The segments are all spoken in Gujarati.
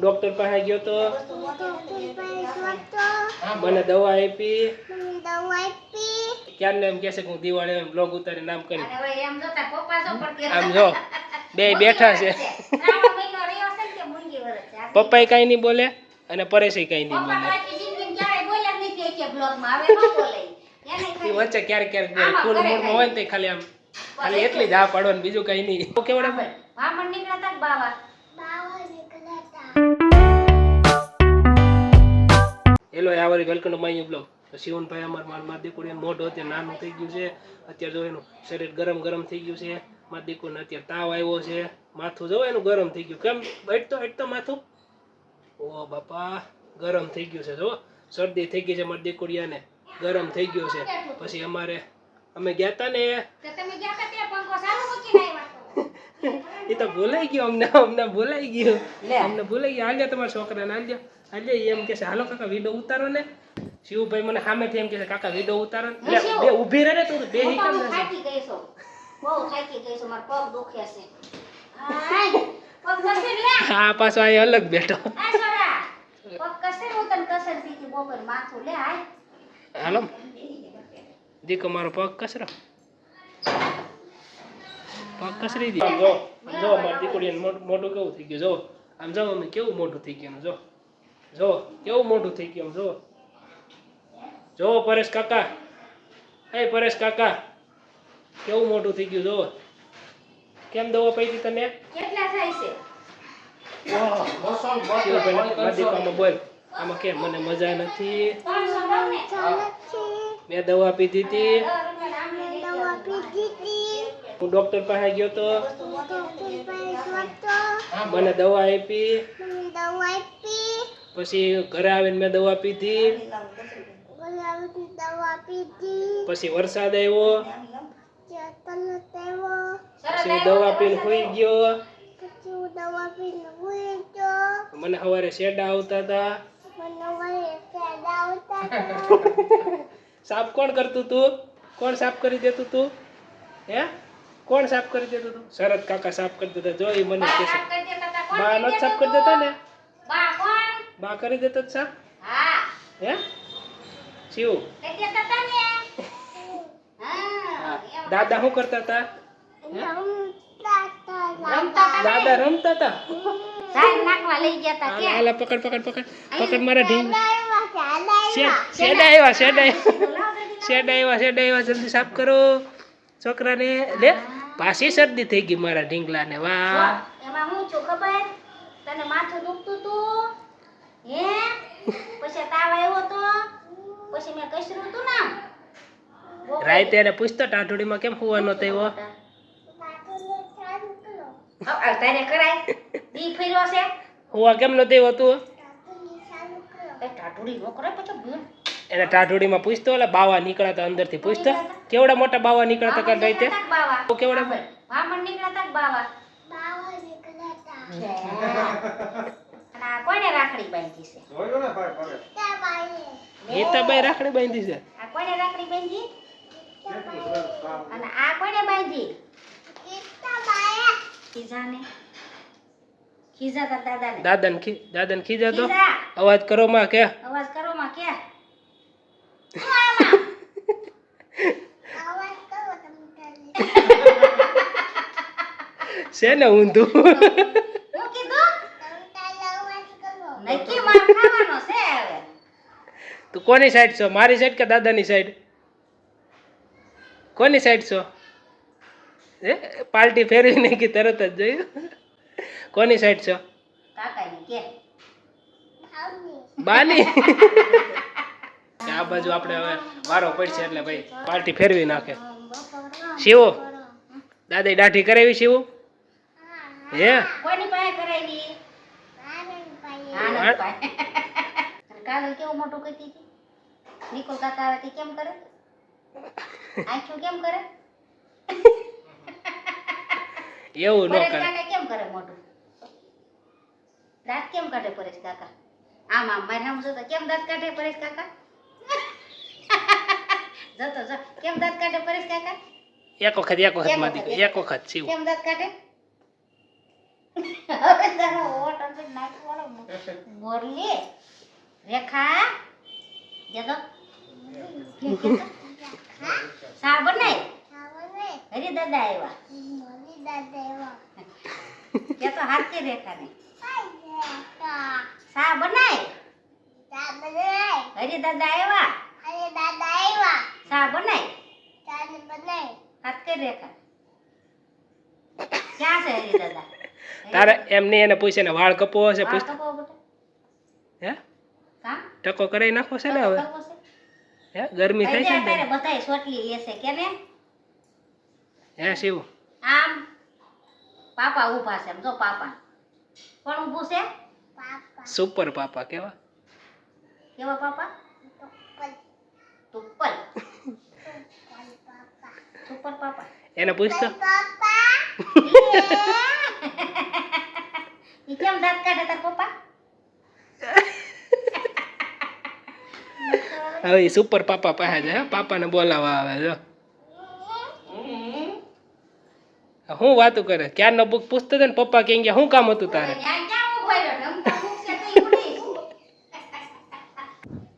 ડોક્ટર પાસે ગયો તો મને દવા આપી ક્યારને એમ કહેશે કે હું દિવાળી એમ બ્લોગ ઉતારી નામ કરી આમ જો બે બેઠા છે પપ્પાએ કાંઈ નહીં બોલે અને પરેશે કાંઈ નહીં બોલે વચ્ચે ક્યારેક ક્યારેક બોલે ફૂલ મૂડમાં હોય ને તે ખાલી આમ ખાલી એટલી જ હા પાડવાનું બીજું કઈ નહીં કેવડા હેલો આવરી વેલકમ ટુ માય બ્લોગ. તો શિવનભાઈ મારા દીકરી મોઢું અત્યારે નાનું થઈ ગયું છે. અત્યારે જો એનું શરીર ગરમ ગરમ થઈ ગયું છે. મારા દીકરીને અત્યારે તાવ આવ્યો છે. માથું જો એનું ગરમ થઈ ગયું. કેમ હટતો માથું? ઓ બાપા ગરમ થઈ ગયું છે. જો શરદી થઈ ગઈ છે મારી દીકરીને, ગરમ થઈ ગયો છે. પછી અમે ગયા તા ને એ તો ભૂલાઈ ગયો અમને ભૂલાઈ ગયો હાલ્યા તમારા છોકરાને હાલ્યા એમ કે છે હાલો કાકા વિડીયો ઉતારો ને. શિવભાઈ મને સામેથી એમ કે છે કાકા વિડીયો ઉતારો ને. બે ઊભી રહે ને તું બે હી કેમ થાકી ગઈ છો? બહુ થાકી ગઈ છો, મારો પગ દુખે છે. હા પાછો આ અલગ બેઠો. હાલો દીકો મારો પગ કસરો કસરી દી. જો મારી દીકરીને મોઢું કેવું થઈ ગયું. જો આમ જો અમે કેવું મોઢું થઈ ગયું. જો કેવું મોઢું થઈ ગયું. જો પરેશ કાકા, પરેશ કાકા કેવું મોઢું થઈ ગયું. જો કેમ દવા પડી તને? કેટલા થાય છે? આમાં બોલ આમાં કેમ મને મજા નથી? મેં દવા પીધી હતી. હું ડોક્ટર પાસે ગયો તો મને દવા આપી. પછી ઘરે આવીને મેં દવા પીધી. પછી વરસાદ આવ્યો. પછી દવા પીને સુઈ ગયો. મને સવારે શેડા આવતા હતા. સાફ કોણ કરતું તું? કોણ સાફ કરી દેતું તું? હે કોણ સાફ કરી દેતું તું? શરદ કાકા સાફ કરી દેતા. જો એ મને કહે છે બા નો સાફ કરી દેતા ને. બા કરી દેતા સાફ. હે શિવ દાદા શું કરતા હતા? દાદા રમતા હતા. પકડ મારા ઢીંગ. શેડા આવ્યા જલ્દી સાફ કરો છોકરાને. લે પાછી શરદી થઈ ગઈ મારા ઢીંગલાને. વાહ એમાં હું છું ખબર તને? માથું દુખતું તું હે, પછી તાવ આવ્યો તો, પછી મેં કસરું તું ને રાતે એને પૂછતો ટાઢુડીમાં કેમ હોવાનો થયો? તારે કરાય દી ફેર્યો છે હોવા કેમ ન થયો તું? ટાઢુડી નો કરે પછી એને ટાઢુડીમાં પૂછતો ઓલા બાવા નીકળતા અંદરથી પૂછતો કેવડા મોટા બાવા નીકળતા કર રાતે? કેવડા વામણ નીકળતા બાવા અને કોને રાખડી બાંધી છે? હેતાબાઈ રાખડી બાંધી છે. આ કોને રાખડી બાંધી? અને આ કોને બાંધી? ખીજાને ખીજાતા દાદાને ખીજાતો. અવાજ કરો માં કે છે ને ઊંધું. તું કોની સાઈડ છો? મારી સાઈડ કે દાદાની સાઈડ? કોની સાઈડ છો? પાર્ટી ફેરવી નાખી તરત જ જોયું. કોની સાઈડ છો? બાની. આ બાજુ આપણે હવે વારો પડશે એટલે ભાઈ પાર્ટી ફેરવી નાખે. શિવો દાદા દાઢી કરાવી? શિવો હે કોની પાસે કરાવી? કાજલ કેવું મોટું કરતી હતી. નિકોલ કાકા આવે કેમ કરે? આંખો કેમ કરે? એવું ન કરે. કેમ કરે મોટું? દાંત કેમ કાઢે પરેશ કાકા? આમ મારે આમ જો તો કેમ દાંત કાઢે પરેશ કાકા? જતો જો કેમ દાંત કાઢે પરેશ કાકા? એક વખત માં દીકરી એક વખત શિવ કેમ દાંત કાઢે? હવે તારો ઓટ અંદર નાખવાનો મોરલી રેખા જતો સા બનાય હરી દાદા આવ્યા કે તો હાથે રેખા ને સા બનાય હરી દાદા આવ્યા સા બનાય હાથ કે રેખા ક્યાં છે હરી દાદા તારે એમને એને પૂછે ને વાળ કપવો હશે પૂછ કપો બેટા હે કા ટકો કરાઈ નાખો છે ને હવે કરવો છે હે ગરમી થાય છે ને તારે બધાય સોટલી લેશે કે ને હે શિવ આમ પાપા ઊભા છે જો પાપા કોણ ઊભું છે સુપર પાપા કેવા કેવા પાપા ટુપ્પલ સુપર પાપા એને પૂછતો ઈ કેમ દાંત કાઢે તાર પપ્પા હવે ઈ સુપર પાપા પાસે છે હે પાપાને બોલાવવા આવે જો હું વાતું કરે ક્યારનો બુક પૂછતો હતો ને પપ્પા કેમ ગયા શું કામ હતું તારે ત્યાં ક્યાં ઊભો રહ્યો રમતા મૂકશે તો ઈ ઉડી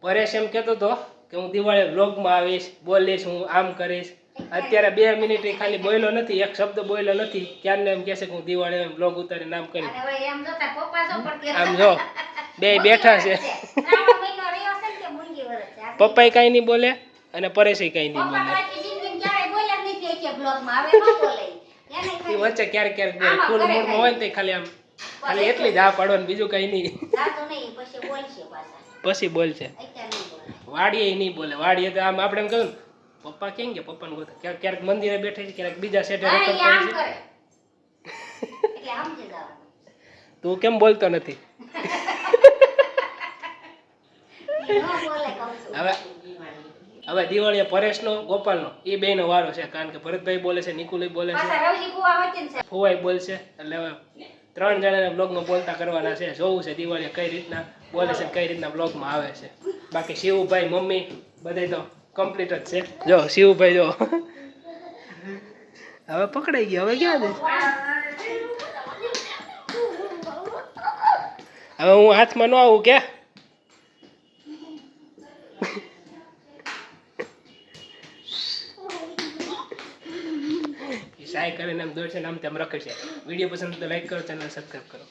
પરેશ એમ કહેતો હતો કે હું દિવાળી વ્લોગમાં આવીશ બોલીશ હું આમ કરીશ અત્યારે 2 મિનિટ ખાલી બોલ્યો નથી એક શબ્દ બોલ્યો નથી ક્યારનો એમ કહેશે કે હું દિવાળી વ્લોગ ઉતારીને આમ કરી અને હવે એમ જો તાર પપ્પા જો પણ કે આમ જો બે બેઠા છે શ્રાવણ મહિનો રહ્યો છે ને કે મૂંગી વરસ છે પપ્પાએ કાંઈ નહીં બોલે અને પરેશે કાંઈ નહીં પપ્પા બોલે તો આખી જિંદગી ક્યારે બોલ્યા જ નથી કે બ્લોગમાં હવે ન બોલે એને એ ખાલી વચ્ચે ક્યારેક ક્યારેક બોલે આમાં ફૂલ કરે મૂડમાં હોય ને તો ખાલી આમ ખાલી એટલી જ હા પાડવાનું બીજું કાંઈ નહીં જાતો નહીં પછી બોલશે પાછા પછી બોલશે અત્યારે નહીં બોલે વાડીએ નહીં બોલે વાડીએ તો આમ આપણે એમ કહ્યું ને, પપ્પા કેમ ગયા પપ્પાને ગોતા ક્યારેક ક્યારેક મંદિરે બેઠે છે ક્યારેક બીજા સેટે હા, રખડતા ઈ આમ હોય છે કરે એટલે સમજી જવાનું તું કેમ બોલતો નથી ઈ ન બોલે કહું છું. હવે હવે દિવાળીએ પરેશનો ગોપાલનો એ બેયનો વારો છે કારણ કે ભરતભાઈ બોલે છે નિકુલય બોલે છે પાછા રવજી કુવા વચ્ચે છે ફુવાઈ બોલશે એટલે હવે 3 જણાને બ્લોગમાં બોલતા કરવાના છે જોવું છે દિવાળીએ કઈ રીતના બોલે છે કઈ રીતના બ્લોગમાં આવે છે બાકી શિવભાઈ મમ્મી બધે તો કમ્પ્લીટ જ છે જો શિવભાઈ જો હવે પકડાઈ ગયા હવે ક્યાં છે હવે હું હાથમાં ન આવું કે સાય કરીને આમ દોડશે ને આમ તેમ રખડશે વિડીયો પસંદ તો લાઈક કરો ચેનલ સબસ્ક્રાઈબ કરો